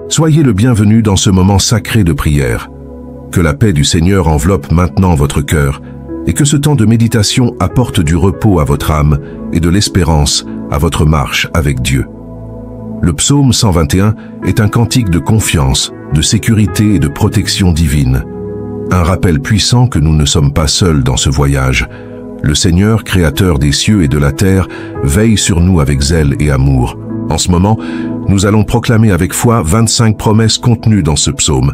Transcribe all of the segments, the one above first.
Soyez le bienvenu dans ce moment sacré de prière. Que la paix du Seigneur enveloppe maintenant votre cœur et que ce temps de méditation apporte du repos à votre âme et de l'espérance à votre marche avec Dieu. Le psaume 121 est un cantique de confiance, de sécurité et de protection divine. Un rappel puissant que nous ne sommes pas seuls dans ce voyage. Le Seigneur, créateur des cieux et de la terre, veille sur nous avec zèle et amour. En ce moment, nous allons proclamer avec foi 25 promesses contenues dans ce psaume,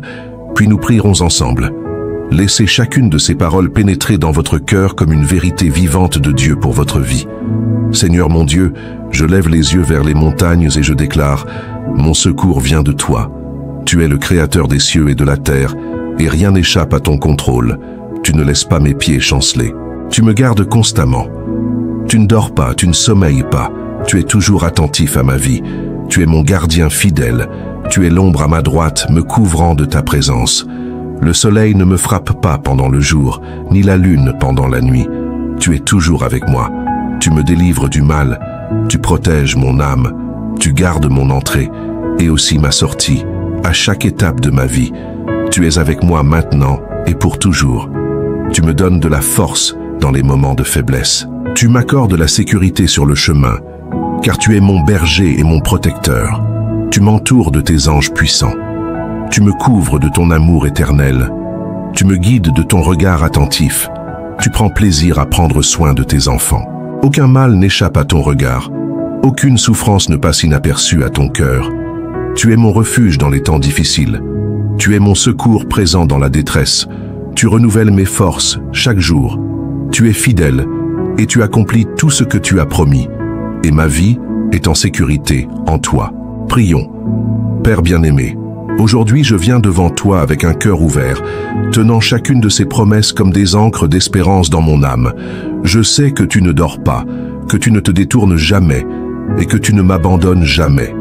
puis nous prierons ensemble. Laissez chacune de ces paroles pénétrer dans votre cœur comme une vérité vivante de Dieu pour votre vie. Seigneur mon Dieu, je lève les yeux vers les montagnes et je déclare, mon secours vient de toi. Tu es le créateur des cieux et de la terre, et rien n'échappe à ton contrôle. Tu ne laisses pas mes pieds chanceler. Tu me gardes constamment. Tu ne dors pas, tu ne sommeilles pas. Tu es toujours attentif à ma vie. Tu es mon gardien fidèle. Tu es l'ombre à ma droite, me couvrant de ta présence. Le soleil ne me frappe pas pendant le jour, ni la lune pendant la nuit. Tu es toujours avec moi. Tu me délivres du mal. Tu protèges mon âme. Tu gardes mon entrée et aussi ma sortie, à chaque étape de ma vie. Tu es avec moi maintenant et pour toujours. Tu me donnes de la force dans les moments de faiblesse. Tu m'accordes la sécurité sur le chemin, car tu es mon berger et mon protecteur. Tu m'entoures de tes anges puissants. Tu me couvres de ton amour éternel. Tu me guides de ton regard attentif. Tu prends plaisir à prendre soin de tes enfants. Aucun mal n'échappe à ton regard. Aucune souffrance ne passe inaperçue à ton cœur. Tu es mon refuge dans les temps difficiles. Tu es mon secours présent dans la détresse. Tu renouvelles mes forces chaque jour. Tu es fidèle et tu accomplis tout ce que tu as promis. Et ma vie est en sécurité en toi. Prions. Père bien-aimé, aujourd'hui je viens devant toi avec un cœur ouvert, tenant chacune de ces promesses comme des ancres d'espérance dans mon âme. Je sais que tu ne dors pas, que tu ne te détournes jamais et que tu ne m'abandonnes jamais.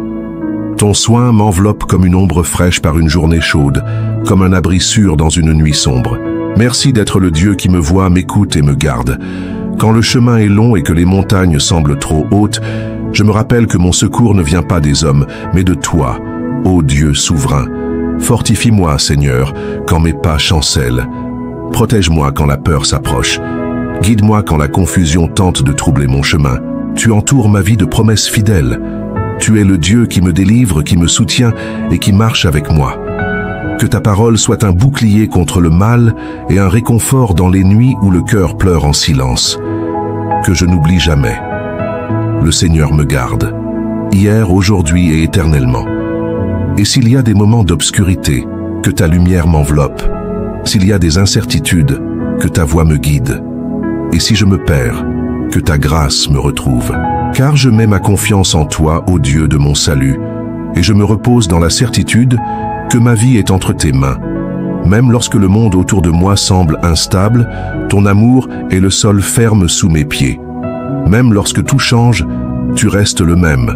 Ton soin m'enveloppe comme une ombre fraîche par une journée chaude, comme un abri sûr dans une nuit sombre. Merci d'être le Dieu qui me voit, m'écoute et me garde. Quand le chemin est long et que les montagnes semblent trop hautes, je me rappelle que mon secours ne vient pas des hommes, mais de toi, ô Dieu souverain. Fortifie-moi, Seigneur, quand mes pas chancellent. Protège-moi quand la peur s'approche. Guide-moi quand la confusion tente de troubler mon chemin. Tu entoures ma vie de promesses fidèles. Tu es le Dieu qui me délivre, qui me soutient et qui marche avec moi. Que ta parole soit un bouclier contre le mal et un réconfort dans les nuits où le cœur pleure en silence. Que je n'oublie jamais. Le Seigneur me garde, hier, aujourd'hui et éternellement. Et s'il y a des moments d'obscurité, que ta lumière m'enveloppe. S'il y a des incertitudes, que ta voix me guide. Et si je me perds, que ta grâce me retrouve. Car je mets ma confiance en toi, ô Dieu de mon salut, et je me repose dans la certitude que ma vie est entre tes mains. Même lorsque le monde autour de moi semble instable, ton amour est le sol ferme sous mes pieds. Même lorsque tout change, tu restes le même.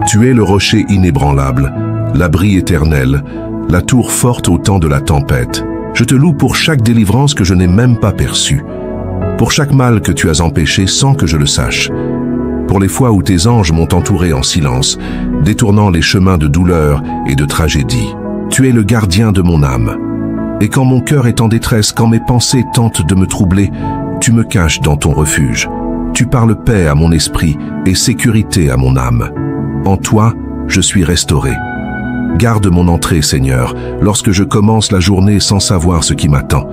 Tu es le rocher inébranlable, l'abri éternel, la tour forte au temps de la tempête. Je te loue pour chaque délivrance que je n'ai même pas perçue, pour chaque mal que tu as empêché sans que je le sache, pour les fois où tes anges m'ont entouré en silence, détournant les chemins de douleur et de tragédie. Tu es le gardien de mon âme. Et quand mon cœur est en détresse, quand mes pensées tentent de me troubler, tu me caches dans ton refuge. Tu parles paix à mon esprit et sécurité à mon âme. En toi, je suis restauré. Garde mon entrée, Seigneur, lorsque je commence la journée sans savoir ce qui m'attend.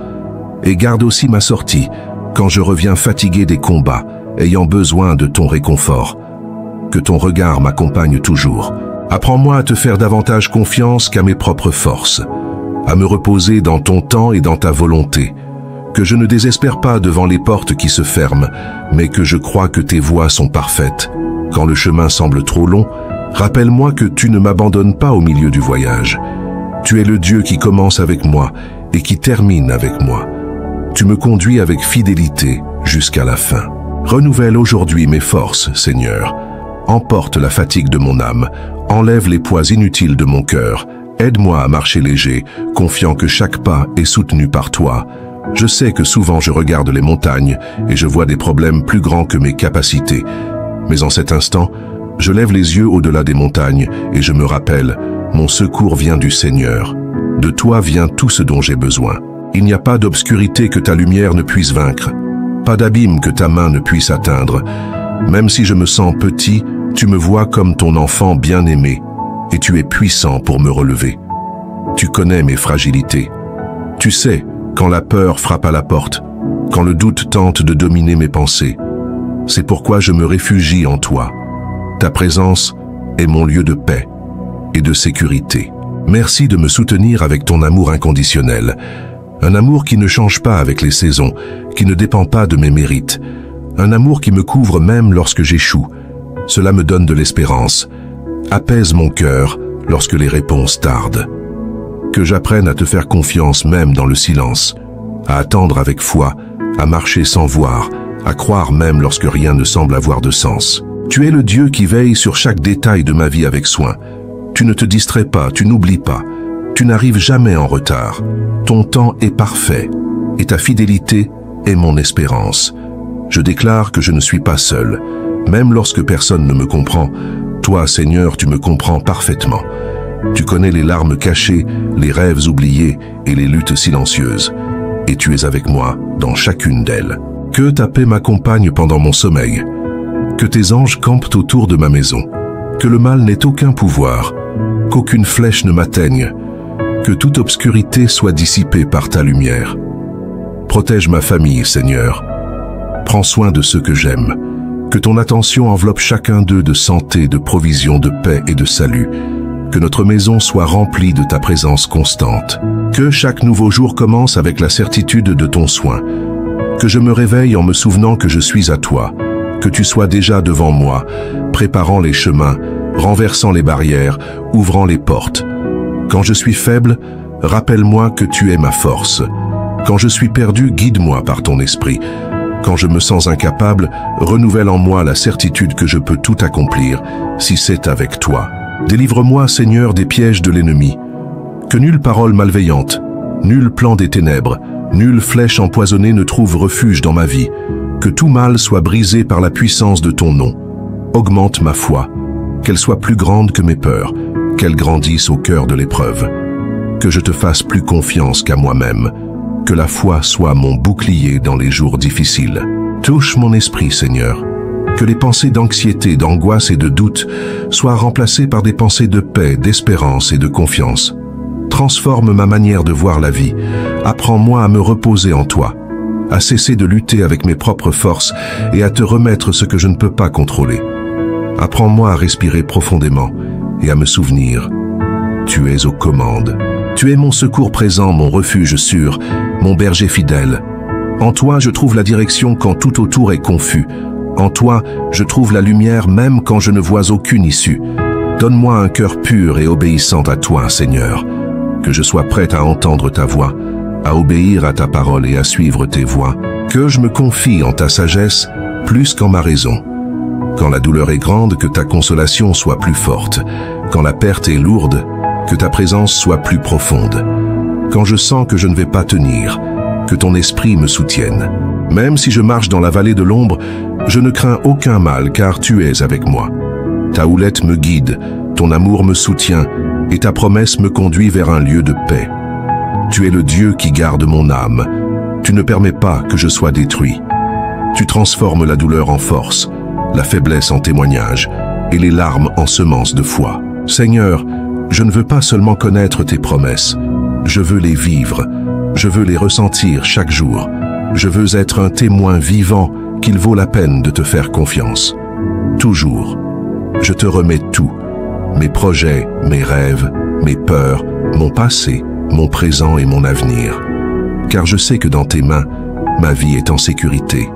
Et garde aussi ma sortie, quand je reviens fatigué des combats, ayant besoin de ton réconfort. Que ton regard m'accompagne toujours. Apprends-moi à te faire davantage confiance qu'à mes propres forces, à me reposer dans ton temps et dans ta volonté, que je ne désespère pas devant les portes qui se ferment, mais que je crois que tes voies sont parfaites. Quand le chemin semble trop long, rappelle-moi que tu ne m'abandonnes pas au milieu du voyage. Tu es le Dieu qui commence avec moi et qui termine avec moi. Tu me conduis avec fidélité jusqu'à la fin. Renouvelle aujourd'hui mes forces, Seigneur. Emporte la fatigue de mon âme, enlève les poids inutiles de mon cœur, aide-moi à marcher léger, confiant que chaque pas est soutenu par toi. Je sais que souvent je regarde les montagnes et je vois des problèmes plus grands que mes capacités. Mais en cet instant, je lève les yeux au-delà des montagnes et je me rappelle, Mon secours vient du Seigneur. De toi vient tout ce dont j'ai besoin. Il n'y a pas d'obscurité que ta lumière ne puisse vaincre, pas d'abîme que ta main ne puisse atteindre. Même si je me sens petit, tu me vois comme ton enfant bien-aimé, et tu es puissant pour me relever. Tu connais mes fragilités. Tu sais quand la peur frappe à la porte, quand le doute tente de dominer mes pensées. C'est pourquoi je me réfugie en toi. Ta présence est mon lieu de paix et de sécurité. Merci de me soutenir avec ton amour inconditionnel. Un amour qui ne change pas avec les saisons, qui ne dépend pas de mes mérites. Un amour qui me couvre même lorsque j'échoue. Cela me donne de l'espérance. Apaise mon cœur lorsque les réponses tardent. Que j'apprenne à te faire confiance même dans le silence, à attendre avec foi, à marcher sans voir, à croire même lorsque rien ne semble avoir de sens. Tu es le Dieu qui veille sur chaque détail de ma vie avec soin. Tu ne te distrais pas, tu n'oublies pas. Tu n'arrives jamais en retard. Ton temps est parfait et ta fidélité est mon espérance. Je déclare que je ne suis pas seul. Même lorsque personne ne me comprend, toi, Seigneur, tu me comprends parfaitement. Tu connais les larmes cachées, les rêves oubliés et les luttes silencieuses. Et tu es avec moi dans chacune d'elles. Que ta paix m'accompagne pendant mon sommeil. Que tes anges campent autour de ma maison. Que le mal n'ait aucun pouvoir. Qu'aucune flèche ne m'atteigne. Que toute obscurité soit dissipée par ta lumière. Protège ma famille, Seigneur. Prends soin de ceux que j'aime. Que ton attention enveloppe chacun d'eux de santé, de provision, de paix et de salut. Que notre maison soit remplie de ta présence constante. Que chaque nouveau jour commence avec la certitude de ton soin. Que je me réveille en me souvenant que je suis à toi. Que tu sois déjà devant moi, préparant les chemins, renversant les barrières, ouvrant les portes. Quand je suis faible, rappelle-moi que tu es ma force. Quand je suis perdu, guide-moi par ton esprit. Quand je me sens incapable, renouvelle en moi la certitude que je peux tout accomplir, si c'est avec toi. Délivre-moi, Seigneur, des pièges de l'ennemi. Que nulle parole malveillante, nul plan des ténèbres, nulle flèche empoisonnée ne trouve refuge dans ma vie. Que tout mal soit brisé par la puissance de ton nom. Augmente ma foi, qu'elle soit plus grande que mes peurs, qu'elle grandisse au cœur de l'épreuve. Que je te fasse plus confiance qu'à moi-même. Que la foi soit mon bouclier dans les jours difficiles. Touche mon esprit, Seigneur. Que les pensées d'anxiété, d'angoisse et de doute soient remplacées par des pensées de paix, d'espérance et de confiance. Transforme ma manière de voir la vie. Apprends-moi à me reposer en toi, à cesser de lutter avec mes propres forces et à te remettre ce que je ne peux pas contrôler. Apprends-moi à respirer profondément et à me souvenir. Tu es aux commandes. Tu es mon secours présent, mon refuge sûr, mon berger fidèle. En toi, je trouve la direction quand tout autour est confus. En toi, je trouve la lumière même quand je ne vois aucune issue. Donne-moi un cœur pur et obéissant à toi, Seigneur. Que je sois prête à entendre ta voix, à obéir à ta parole et à suivre tes voies. Que je me confie en ta sagesse plus qu'en ma raison. Quand la douleur est grande, que ta consolation soit plus forte. Quand la perte est lourde, que ta présence soit plus profonde. Quand je sens que je ne vais pas tenir, que ton esprit me soutienne. Même si je marche dans la vallée de l'ombre, je ne crains aucun mal car tu es avec moi. Ta houlette me guide, ton amour me soutient et ta promesse me conduit vers un lieu de paix. Tu es le Dieu qui garde mon âme. Tu ne permets pas que je sois détruit. Tu transformes la douleur en force, la faiblesse en témoignage et les larmes en semences de foi. Seigneur, je ne veux pas seulement connaître tes promesses, je veux les vivre, je veux les ressentir chaque jour. Je veux être un témoin vivant qu'il vaut la peine de te faire confiance. Toujours, je te remets tout, mes projets, mes rêves, mes peurs, mon passé, mon présent et mon avenir. Car je sais que dans tes mains, ma vie est en sécurité,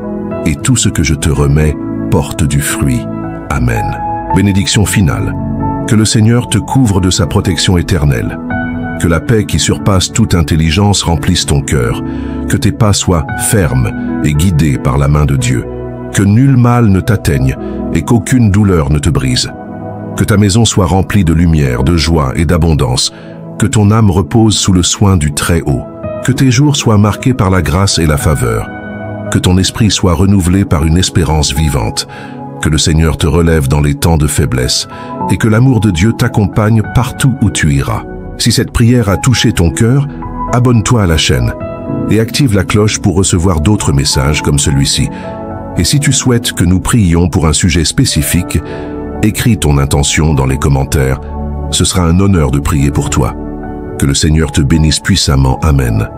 et tout ce que je te remets porte du fruit. Amen. Bénédiction finale. Que le Seigneur te couvre de sa protection éternelle. Que la paix qui surpasse toute intelligence remplisse ton cœur. Que tes pas soient fermes et guidés par la main de Dieu. Que nul mal ne t'atteigne et qu'aucune douleur ne te brise. Que ta maison soit remplie de lumière, de joie et d'abondance. Que ton âme repose sous le soin du Très-Haut. Que tes jours soient marqués par la grâce et la faveur. Que ton esprit soit renouvelé par une espérance vivante. Que le Seigneur te relève dans les temps de faiblesse et que l'amour de Dieu t'accompagne partout où tu iras. Si cette prière a touché ton cœur, abonne-toi à la chaîne et active la cloche pour recevoir d'autres messages comme celui-ci. Et si tu souhaites que nous prions pour un sujet spécifique, écris ton intention dans les commentaires. Ce sera un honneur de prier pour toi. Que le Seigneur te bénisse puissamment. Amen.